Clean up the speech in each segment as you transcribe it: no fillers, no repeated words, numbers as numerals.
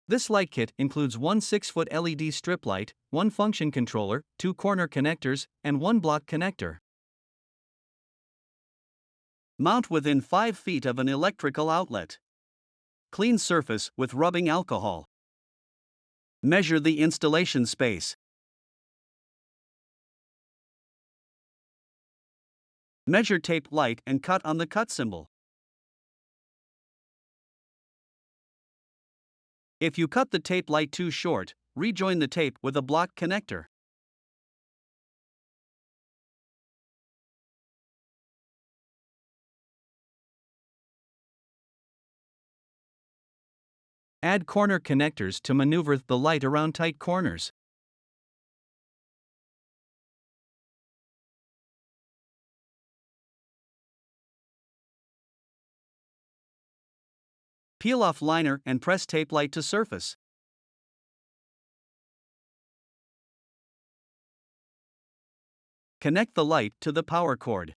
This light kit includes one 6-foot LED strip light, one function controller, two corner connectors, and one block connector. Mount within 5 feet of an electrical outlet. Clean surface with rubbing alcohol. Measure the installation space. Measure tape light and cut on the cut symbol. If you cut the tape light too short, rejoin the tape with a block connector. Add corner connectors to maneuver the light around tight corners. Peel off liner and press tape light to surface. Connect the light to the power cord.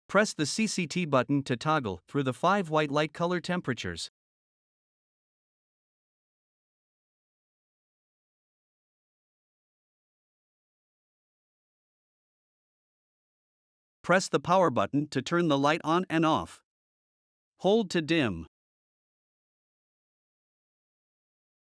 Press the CCT button to toggle through the 5 white light color temperatures. Press the power button to turn the light on and off. Hold to dim.